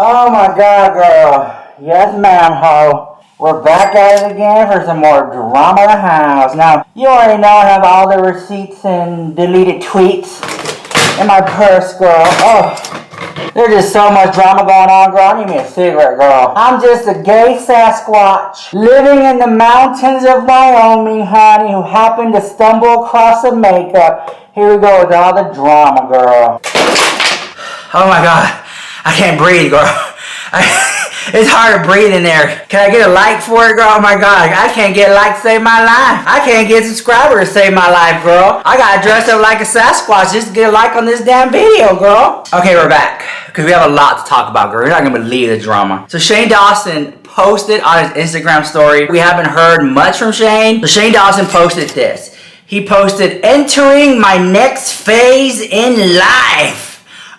Oh my god, girl. Yes, ma'am, ho. We're back at it again for some more drama in the house. Now, you already know I have all the receipts and deleted tweets in my purse, girl. Oh, there's just so much drama going on, girl. I need me a cigarette, girl. I'm just a gay Sasquatch living in the mountains of Wyoming, honey, who happened to stumble across some makeup. Here we go with all the drama, girl. Oh my god. I can't breathe, girl. It's hard to breathe in there. Can I get a like for it, girl? Oh my god, I can't get a like to save my life. I can't get subscribers to save my life, girl. I gotta dress up like a Sasquatch just to get a like on this damn video, girl. Okay, we're back. Because we have a lot to talk about, girl. You're not gonna believe the drama. So Shane Dawson posted on his Instagram story. We haven't heard much from Shane. So Shane Dawson posted this. He posted, "Entering my next phase in life.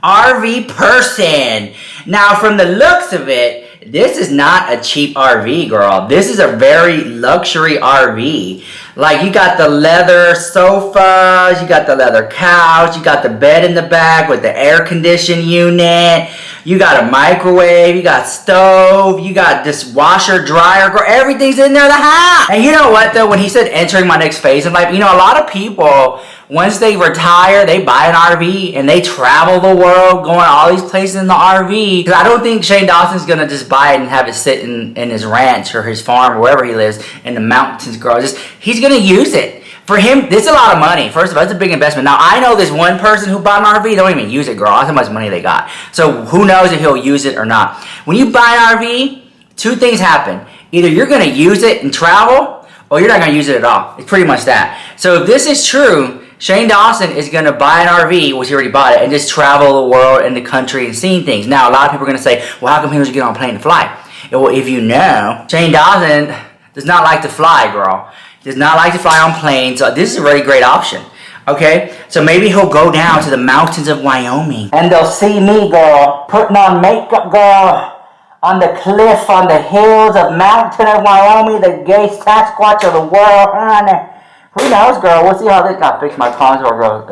RV person." Now, from the looks of it, this is not a cheap RV, girl. This is a very luxury RV. Like, you got the leather sofas, you got the leather couch, you got the bed in the back with the air conditioning unit, you got a microwave, you got stove, you got this washer, dryer, girl, everything's in there, the house. And you know what, though, when he said entering my next phase in life, you know, a lot of people, once they retire, they buy an RV and they travel the world, going to all these places in the RV. Because I don't think Shane Dawson's going to just buy it and have it sit in his ranch or his farm or wherever he lives in the mountains, girl. He's going to use it. For him, this is a lot of money. First of all, it's a big investment. Now, I know this one person who bought an RV, they don't even use it, girl. That's how much money they got. So who knows if he'll use it or not. When you buy an RV, two things happen. Either you're going to use it and travel, or you're not going to use it at all. It's pretty much that. So if this is true, Shane Dawson is going to buy an RV, which he already bought it, and just travel the world and the country and seeing things. Now, a lot of people are going to say, well, how come he doesn't get on a plane and fly? Well, if you know, Shane Dawson does not like to fly, girl. He does not like to fly on planes, so this is a really great option. Okay? So maybe he'll go down to the mountains of Wyoming. And they'll see me, girl, putting on makeup, girl, on the cliff, on the hills of mountain of Wyoming, the gay Sasquatch of the world, honey. Who knows, girl? We'll see how this got fixed my contour, girl.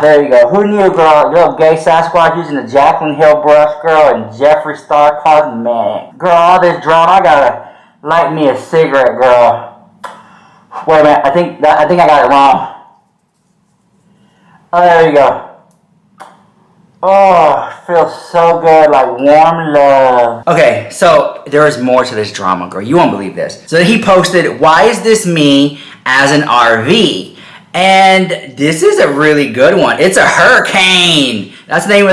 There you go. Who knew, girl? Little gay Sasquatch using the Jaclyn Hill brush, girl, and Jeffree Star cosmetic. Girl, all this drama, I gotta light me a cigarette, girl. Wait a minute, I think I got it wrong. Oh, there you go. Oh, feels so good, like warm love. Okay, so there is more to this drama, girl. You won't believe this. So he posted, "Why is this me as an RV?" And this is a really good one. It's a Hurricane. That's the name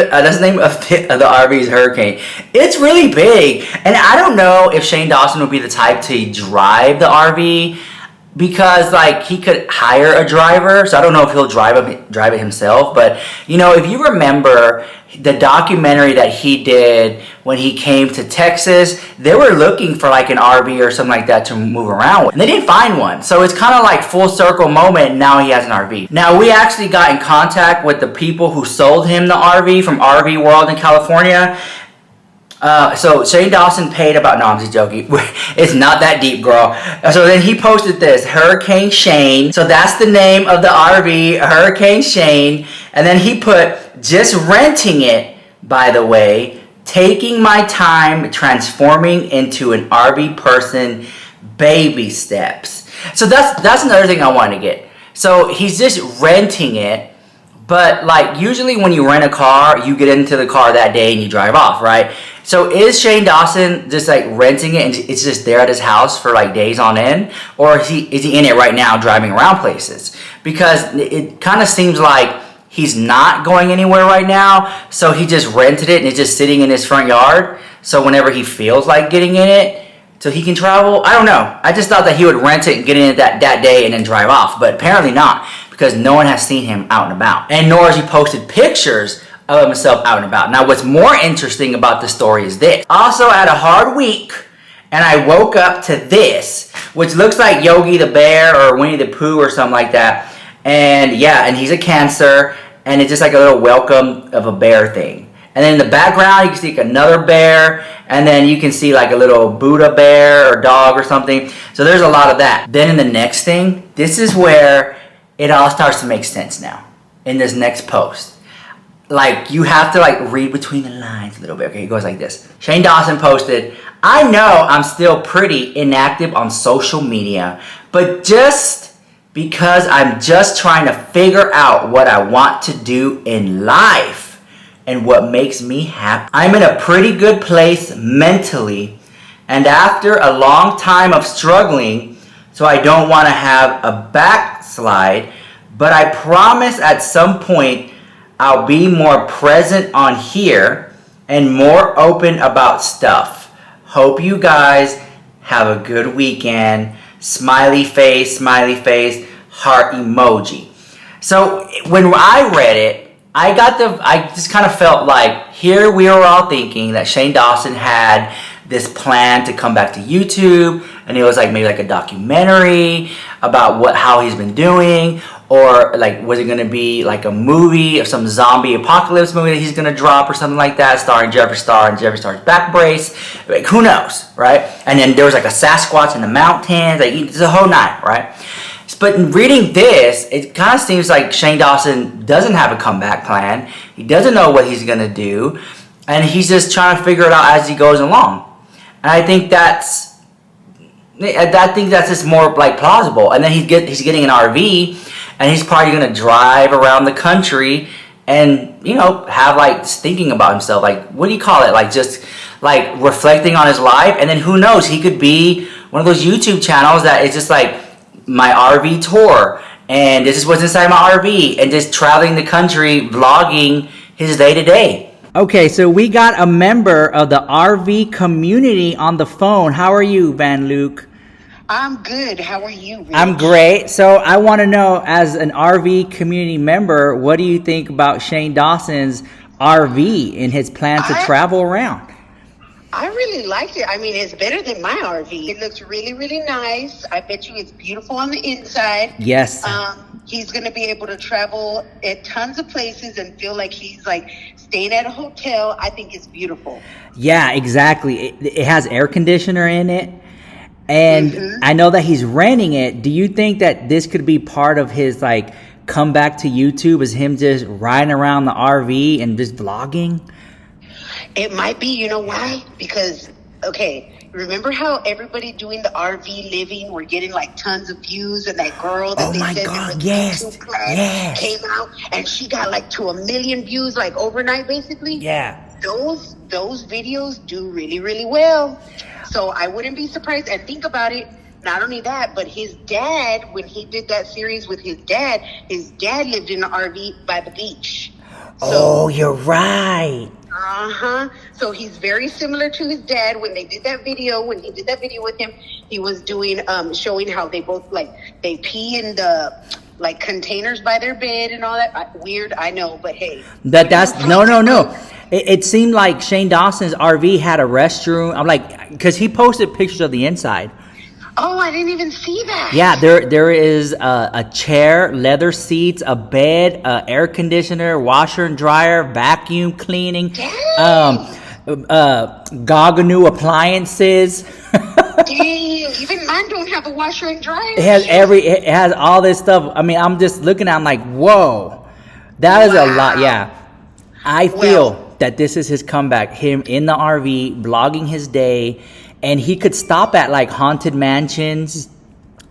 of the RV's Hurricane. It's really big, and I don't know if Shane Dawson would be the type to drive the RV. Because, like, he could hire a driver, so I don't know if he'll drive it himself. But, you know, if you remember the documentary that he did when he came to Texas, they were looking for, like, an RV or something like that to move around with. And they didn't find one. So it's kind of like full circle moment, and now he has an RV. Now, we actually got in contact with the people who sold him the RV from RV World in California. So Shane Dawson paid about, no, I'm just joking. It's not that deep, girl. So then he posted this, Hurricane Shane. So that's the name of the RV, Hurricane Shane. And then he put, "Just renting it, by the way, taking my time transforming into an RV person, baby steps." So that's another thing I wanted to get. So he's just renting it. But, like, usually when you rent a car, you get into the car that day and you drive off, right? So is Shane Dawson just, like, renting it and it's just there at his house for, like, days on end? Or is he in it right now driving around places? Because it kind of seems like he's not going anywhere right now, so he just rented it and it's just sitting in his front yard. So whenever he feels like getting in it, so he can travel, I don't know. I just thought that he would rent it and get in it that day and then drive off. But apparently not, because no one has seen him out and about. And nor has he posted pictures of himself out and about. Now, what's more interesting about the story is this. Also, I had a hard week, and I woke up to this, which looks like Yogi the Bear or Winnie the Pooh or something like that. And yeah, and he's a Cancer, and it's just like a little welcome of a bear thing. And then in the background, you can see like another bear, and then you can see like a little Buddha bear or dog or something. So there's a lot of that. Then in the next thing, this is where it all starts to make sense now, in this next post. like you have to like read between the lines a little bit. Okay, it goes like this. Shane Dawson posted, I know I'm still pretty inactive on social media, but just because I'm just trying to figure out what I want to do in life and what makes me happy. I'm in a pretty good place mentally, and after a long time of struggling, so I don't want to have a backslide, but I promise at some point I'll be more present on here and more open about stuff. Hope you guys have a good weekend. Smiley face, heart emoji. So when I read it, I just kind of felt like here we were all thinking that Shane Dawson had this plan to come back to YouTube, and it was like maybe like a documentary about how he's been doing, or like was it gonna be like a movie of some zombie apocalypse movie that he's gonna drop or something like that, starring Jeffree Star and Jeffree Star's back brace. Like, who knows, right? And then there was like a Sasquatch in the mountains, like it's a whole night, right? But in reading this, it kind of seems like Shane Dawson doesn't have a comeback plan. He doesn't know what he's gonna do, and he's just trying to figure it out as he goes along. And I think that's just more like plausible. And then he's getting an RV, and he's probably gonna drive around the country and, you know, have like thinking about himself, like, what do you call it? Like just like reflecting on his life. And then who knows, he could be one of those YouTube channels that is just like my RV tour, and this is what's inside my RV, and just traveling the country, vlogging his day to day. Okay, so we got a member of the RV community on the phone. How are you, Van Luke? I'm good. How are you, Rich? I'm great. So I want to know, as an RV community member, what do you think about Shane Dawson's RV and his plan to travel around? I really liked it. I mean, it's better than my RV. It looks really, really nice. I bet you it's beautiful on the inside. Yes. He's going to be able to travel at tons of places and feel like he's like staying at a hotel. I think it's beautiful. Yeah, exactly. It has air conditioner in it. And I know that he's renting it. Do you think that this could be part of his like comeback to YouTube, is him just riding around the RV and just vlogging? It might be. You know why? Because, okay, remember how everybody doing the RV living were getting like tons of views, and that girl that came out and she got like to 1 million views like overnight, basically? Yeah. Those videos do really, really well. So I wouldn't be surprised. And think about it. Not only that, but his dad, when he did that series with his dad lived in an RV by the beach. So, you're right. So he's very similar to his dad. When he did that video with him, he was doing, showing how they both, like, they pee in the, like, containers by their bed and all that. Weird, I know, but hey. No. It seemed like Shane Dawson's RV had a restroom. I'm like, because he posted pictures of the inside. Oh, I didn't even see that. Yeah, there is a chair, leather seats, a bed, air conditioner, washer and dryer, vacuum cleaning, Gaganu appliances. Damn, even mine don't have a washer and dryer. It has all this stuff. I mean, I'm just looking at it, I'm like, whoa, that is a lot. Yeah, I feel that this is his comeback. Him in the RV, vlogging his day. And he could stop at like haunted mansions,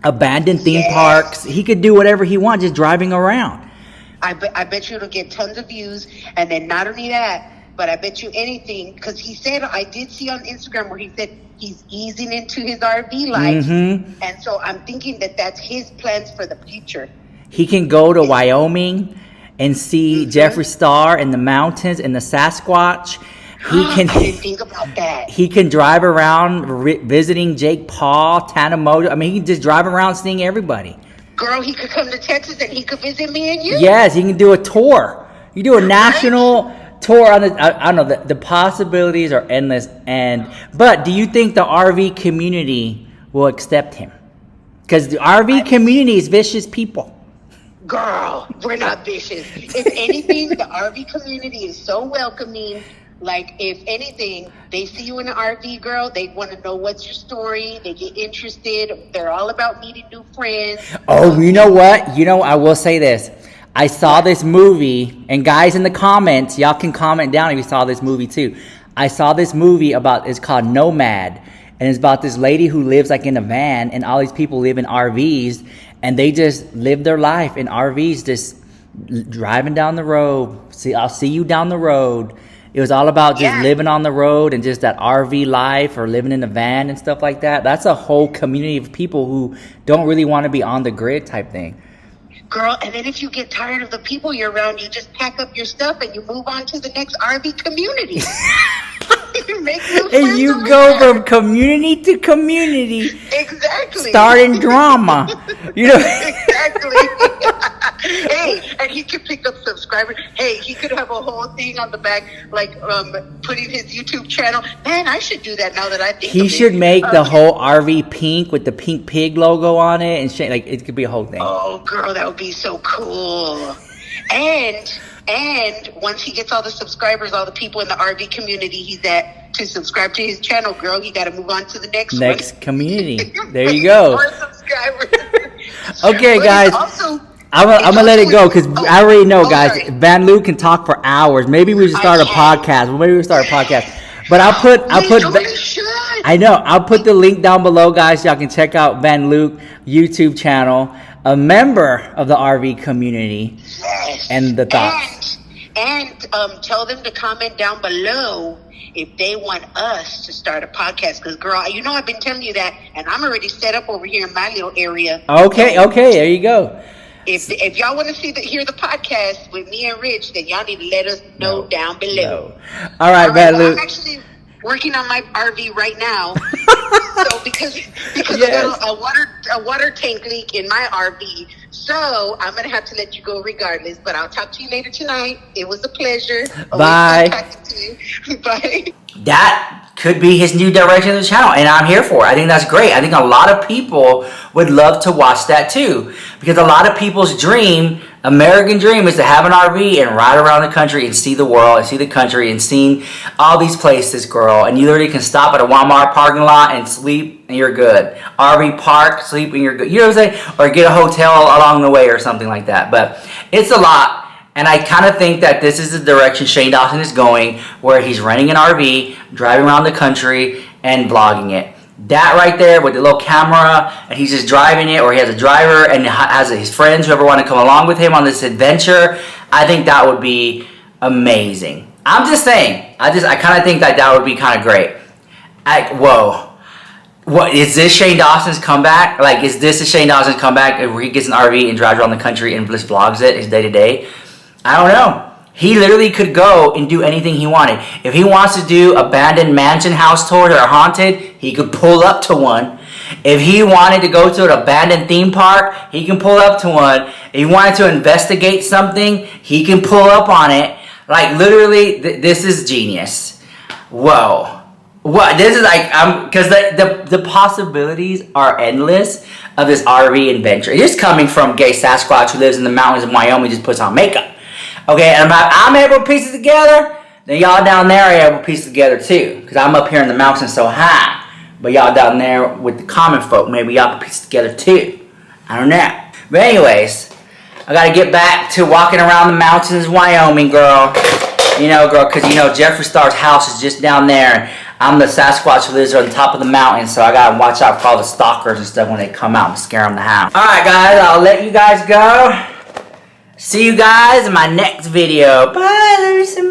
abandoned theme parks. He could do whatever he wants, just driving around. I bet you it'll get tons of views. And then not only that, but I bet you anything, because he said, I did see on Instagram where he said he's easing into his RV life. And so I'm thinking that that's his plans for the future. He can go to Wyoming and see Jeffree Star in the mountains and the Sasquatch. I didn't think about that. He can drive around visiting Jake Paul, Tanamoto. I mean, he can just drive around seeing everybody. Girl, he could come to Texas and he could visit me and you. Yes, he can do a tour. You do a national tour on the. I don't know. The possibilities are endless. But do you think the RV community will accept him? Because the RV community is vicious people. Girl, we're not vicious. If anything, the RV community is so welcoming. Like, if anything, they see you in an RV, girl, they want to know what's your story. They get interested. They're all about meeting new friends. Oh, you know what? I will say this. I saw this movie, and guys in the comments, y'all can comment down if you saw this movie too. I saw this movie it's called Nomad, and it's about this lady who lives like in a van, and all these people live in RVs, and they just live their life in RVs, just driving down the road. I'll see you down the road. It was all about just living on the road and just that RV life, or living in a van and stuff like that. That's a whole community of people who don't really want to be on the grid type thing. Girl, and then if you get tired of the people you're around, you just pack up your stuff and you move on to the next RV community. And you go from community to community. Exactly. Starting drama. You know. Exactly. Hey, and he could pick up subscribers. Hey, he could have a whole thing on the back, like putting his YouTube channel. Man, I should do that now that I think he should make the whole RV pink with the pink pig logo on it, and like it could be a whole thing. Oh, girl, that would be so cool. And once he gets all the subscribers, all the people in the RV community he's at, to subscribe to his channel, girl, he got to move on to the next community. There you go. More subscribers. Okay, guys. I'm gonna let it go because I already know, guys. Sorry. Van Luke can talk for hours. Maybe we should start a podcast. Well, maybe we start a podcast. But I'll put. I know. I'll put the link down below, guys. Y'all can check out Van Luke YouTube channel, a member of the RV community, and the thoughts. And tell them to comment down below if they want us to start a podcast. Because, girl, you know I've been telling you that, and I'm already set up over here in my little area. Okay, there you go. If y'all want to hear the podcast with me and Rich, then y'all need to let us know down below. All right, Van Luke. I'm actually working on my RV right now. So because I got a water tank leak in my RV, so I'm gonna have to let you go regardless. But I'll talk to you later tonight. It was a pleasure. Bye. Talking to you. Bye. That could be his new direction of the channel, and I'm here for it. I think that's great. I think a lot of people would love to watch that too, because a lot of people's American dream, is to have an RV and ride around the country and see the world and see the country and see all these places, girl. And you literally can stop at a Walmart parking lot and sleep and you're good. RV park, sleep and you're good. You know what I'm saying? Or get a hotel along the way or something like that. But it's a lot. And I kind of think that this is the direction Shane Dawson is going, where he's renting an RV, driving around the country, and vlogging it. That right there with the little camera, and he's just driving it, or he has a driver and has his friends, whoever want to come along with him on this adventure. I think that would be amazing. I'm just saying. I kind of think that would be kind of great. Whoa. What is this Shane Dawson's comeback? Like, is this a Shane Dawson's comeback where he gets an RV and drives around the country and just vlogs it, his day-to-day? I don't know. He literally could go and do anything he wanted. If he wants to do abandoned mansion house tours that are haunted, he could pull up to one. If he wanted to go to an abandoned theme park, he can pull up to one. If he wanted to investigate something, he can pull up on it. Like, literally, this is genius. Whoa. What? This is like, because the possibilities are endless of this RV adventure. It's just coming from gay Sasquatch who lives in the mountains in Wyoming, just puts on makeup. Okay, and I'm able to piece it together, then y'all down there are able to piece it together too. Because I'm up here in the mountains so high. But y'all down there with the common folk, maybe y'all can piece it together too. I don't know. But anyways, I gotta get back to walking around the mountains in Wyoming, girl. You know, girl, because you know Jeffree Star's house is just down there. I'm the Sasquatch who lives on top of the mountain, so I gotta watch out for all the stalkers and stuff when they come out and scare them the house. Alright guys, I'll let you guys go. See you guys in my next video. Bye, Lucy.